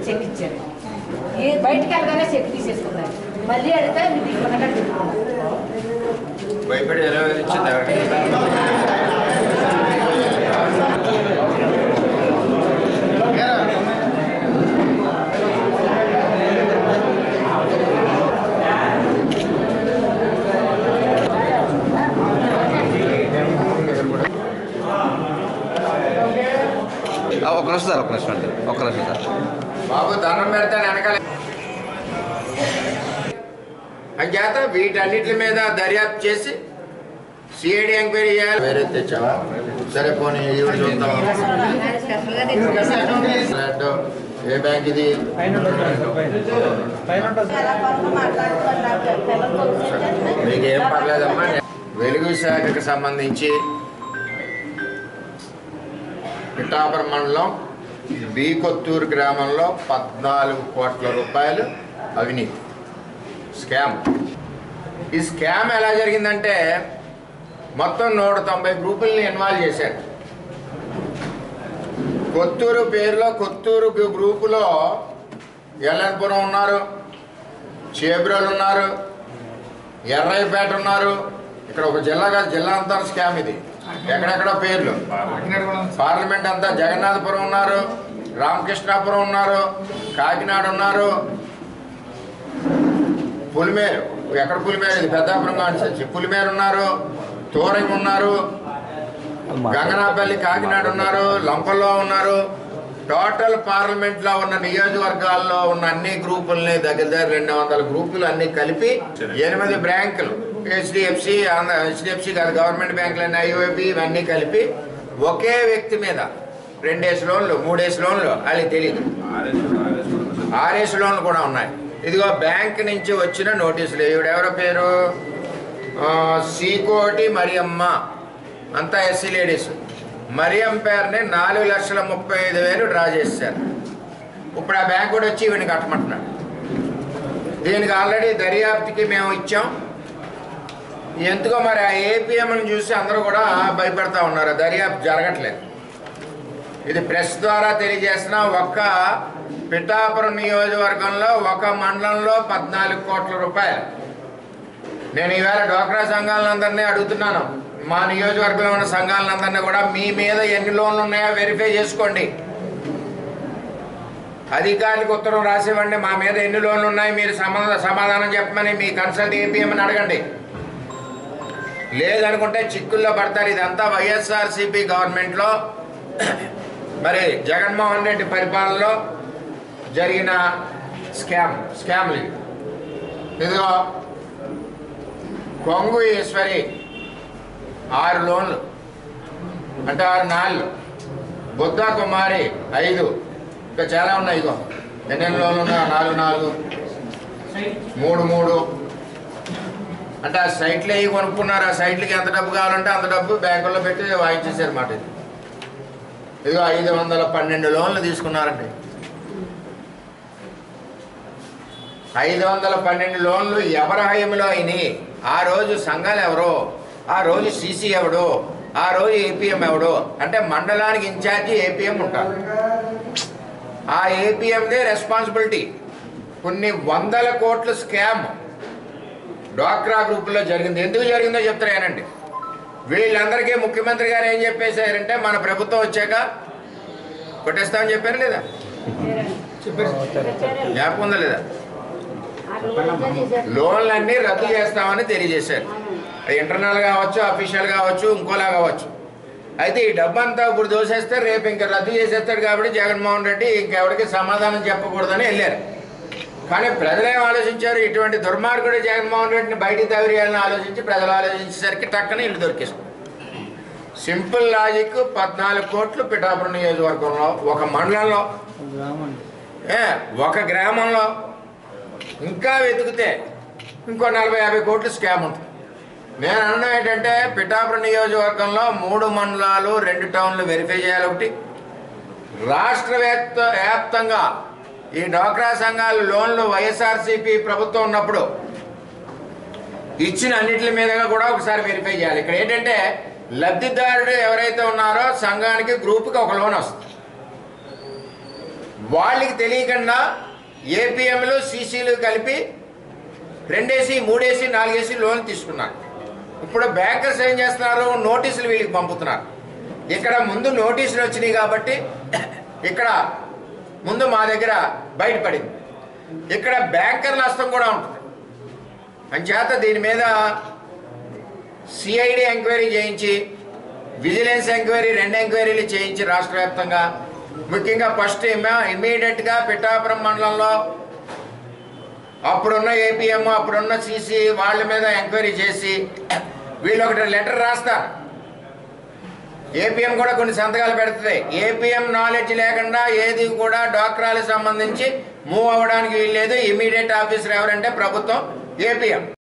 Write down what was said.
Check ఇచ్చారు. బయటికి వెళ్ళగానే చెక్ తీసేసుకున్నారు. మళ్ళీ అడిగితే మీకు ఇవ్వకుండా భయపడి ఎలా ఇచ్చింది ఒక నిమిషం సార్, ఒక్క నిమిషం సార్. బాబు దండం పెడతాను వెనకాల. అంచేత వీటన్నిటి మీద దర్యాప్తు చేసి సిఐడి ఎంక్వైరీ చేయాలి. వేరే తెచ్చావా? సరే పోనీ ఈవిడ చూద్దాం. ఏ బ్యాంక్ ఇది? మీకేం పర్లేదమ్మా. వెలుగు శాఖకు సంబంధించి పిఠాపురం మండలం బి కొత్తూరు గ్రామంలో 14 కోట్ల రూపాయలు అవినీతి స్కామ్. ఈ స్కామ్ ఎలా జరిగిందంటే మొత్తం 190 గ్రూపుల్ని ఇన్వాల్వ్ చేశారు. కొత్తూరు పేరులో కొత్తూరు గ్రూపులో ఎల్లనపురం ఉన్నారు, చేబ్రోలు ఉన్నారు, ఎర్రాయిపేట ఉన్నారు. ఇక్కడ ఒక జిల్లా కాదు, జిల్లా అంతా స్కామ్ ఇది. ఎక్కడెక్కడ పేర్లు. పార్లమెంట్ అంతా జగన్నాథపురం ఉన్నారు, రామకృష్ణాపురం ఉన్నారు, కాకినాడ ఉన్నారు, పులిమేరు. ఎక్కడ పులిమేరు? ఇది పెద్దాపురం కాన్స్టిట్యూన్సీ. పులిమేరు ఉన్నారు, తోరంగి ఉన్నారు, గంగనాపల్లి కాకినాడ ఉన్నారు, లంపల్లో ఉన్నారు. టోటల్ పార్లమెంట్ లో ఉన్న నియోజకవర్గాల్లో ఉన్న అన్ని గ్రూపుల్ని దగ్గర 200 గ్రూపులు అన్ని కలిపి 8 బ్యాంకులు, హెచ్డిఎఫ్సి కాదు, గవర్నమెంట్ బ్యాంకులన్నీ, ఐఓబి, ఇవన్నీ కలిపి ఒకే వ్యక్తి మీద 2 లోన్లు 3 లోన్లు, వాళ్ళకి తెలియదు 6 లోన్లు కూడా ఉన్నాయి. ఇదిగో బ్యాంక్ నుంచి వచ్చిన నోటీసులు. ఈవిడెవరో పేరు సీకోటి మరియమ్మ, అంతా ఎస్సీ లేడీస్. మరియం పేరుని 4,35,000 డ్రా చేశారు. ఇప్పుడు ఆ బ్యాంక్ కూడా వచ్చి ఈవిని కట్టమంటున్నాడు. దీనికి ఆల్రెడీ దర్యాప్తుకి మేము ఇచ్చాం. ఎందుకో మరి ఆ ఏపీఎంని చూసి అందరూ కూడా భయపడతా ఉన్నారు. దర్యాప్తు జరగట్లేదు. ఇది ప్రెస్ ద్వారా తెలియజేసిన ఒక్క పిఠాపురం నియోజకవర్గంలో ఒక మండలంలో 14 కోట్ల రూపాయలు. నేను ఈవేళ డ్వాక్రా సంఘాలందరినీ అడుగుతున్నాను, మా నియోజకవర్గంలో ఉన్న సంఘాలందరినీ కూడా మీ మీద ఎన్ని లోన్లు ఉన్నాయో వెరిఫై చేసుకోండి. అధికారులకు ఉత్తరం రాసివ్వండి, మా మీద ఎన్ని లోన్లు ఉన్నాయి మీరు సమాధానం చెప్పమని మీ కన్సల్ట్ ఏపీఎంని అడగండి. లేదనుకుంటే చిక్కుల్లో పడతారు. ఇదంతా వైఎస్ఆర్సీపీ గవర్నమెంట్లో మరి జగన్మోహన్ రెడ్డి పరిపాలనలో జరిగిన స్కామ్లు. ఇదిగో కొంగు ఈశ్వరి 6 లోన్లు, అంటే 6 నాళ్ళు. బుద్ధ కుమారి 5, ఇంకా చాలా ఉన్నాయి. ఇగో ఎన్నెన్ని లోన్లు ఉన్నాయి? 4 3 అంటే ఆ సైట్లు అవి కొనుక్కున్నారు. ఆ సైట్లకి ఎంత డబ్బు కావాలంటే అంత డబ్బు బ్యాంకుల్లో పెట్టి వాయించేసారు అన్నమాట. ఇదిగో 512 లోన్లు తీసుకున్నారండి. 512 లోన్లు ఎవరి హయంలో అయినాయి? ఆ రోజు సంఘాలు ఎవరో, ఆ రోజు సీసీ ఎవడో, ఆ రోజు ఏపీఎం ఎవడో. అంటే మండలానికి ఇన్ఛార్జి ఏపీఎం ఉంటారు. ఆ ఏపీఎందే రెస్పాన్సిబిలిటీ. కొన్ని 100 కోట్ల స్కామ్ డ్వాక్రా గ్రూపుల్లో జరిగింది. ఎందుకు జరిగిందో చెప్తారేనండి. వీళ్ళందరికీ ముఖ్యమంత్రి గారు ఏం చెప్పేశారంటే మన ప్రభుత్వం వచ్చాక కొట్టేస్తామని చెప్పారు లేదా? జ్ఞాపకం ఉందా లేదా? లోన్లన్నీ రద్దు చేస్తామని తెలియజేశారు. ఇంటర్నల్ కావచ్చు, అఫీషియల్ కావచ్చు, ఇంకోలా కావచ్చు. అయితే ఈ డబ్బు అంతా ఇప్పుడు దోసేస్తే రేపు ఇంకా రద్దు చేసేస్తాడు. కాబట్టి జగన్మోహన్ రెడ్డి ఇంకెవరికి సమాధానం చెప్పకూడదని వెళ్ళారు. కానీ ప్రజలేం ఆలోచించారు? ఇటువంటి దుర్మార్గుడు జగన్మోహన్ రెడ్డిని బయటికి తవిరేయాలని ఆలోచించి ప్రజలు ఆలోచించేసరికి టక్కన ఇల్లు దొరికేస్తుంది. Simple logic. 14 కోట్లు పిఠాపురం నియోజకవర్గంలో, ఒక మండలంలో, ఒక గ్రామంలో. ఇంకా వెతికితే ఇంకో 40-50 కోట్లు స్కామ్ ఉంటుంది. నేను అన్నా ఏంటంటే పిఠాపురం నియోజకవర్గంలో 3 మండలాలు 2 టౌన్లు వెరిఫై చేయాలి. ఒకటి రాష్ట్ర వ్యాప్తంగా ఈ డ్వాక్రా సంఘాలు లోన్లు వైఎస్ఆర్సీపీ ప్రభుత్వం ఉన్నప్పుడు ఇచ్చిన అన్నిటి మీదుగా కూడా ఒకసారి వెరిఫై చేయాలి. ఇక్కడ ఏంటంటే లబ్ధిదారుడు ఎవరైతే ఉన్నారో సంఘానికి గ్రూప్కి ఒక లోన్ వస్తుంది. వాళ్ళకి తెలియకుండా ఏపీఎంలు సీసీలు కలిపి 2 3 4 లోన్లు తీసుకున్నారు. ఇప్పుడు బ్యాంకర్స్ ఏం చేస్తున్నారు, నోటీసులు వీళ్ళకి పంపుతున్నారు. ఇక్కడ ముందు నోటీసులు వచ్చినాయి కాబట్టి ఇక్కడ ముందు మా దగ్గర బయటపడింది. ఇక్కడ బ్యాంకర్ల నష్టం కూడా ఉంటుంది. అంచేత దీని మీద సిఐడి ఎంక్వైరీ చేయించి, విజిలెన్స్ ఎంక్వైరీ 2 ఎంక్వైరీలు చేయించి రాష్ట్ర వ్యాప్తంగా, ముఖ్యంగా ఫస్ట్ ఇమ్మీడియట్గా పిఠాపురం మండలంలో అప్పుడున్న ఏపీఎం అప్పుడున్న సీసీ వాళ్ళ మీద ఎంక్వైరీ చేసి వీళ్ళు ఒకటి లెటర్ రాస్తారు. ఏపీఎం కూడా కొన్ని సంతకాలు పెడుతుంది. ఏపీఎం నాలెడ్జ్ లేకుండా ఏది కూడా డ్వాక్రాలకు సంబంధించి మూవ్ అవ్వడానికి వీల్లేదు. ఇమీడియట్ ఆఫీసర్ ఎవరంటే ప్రభుత్వం, ఏపీఎం.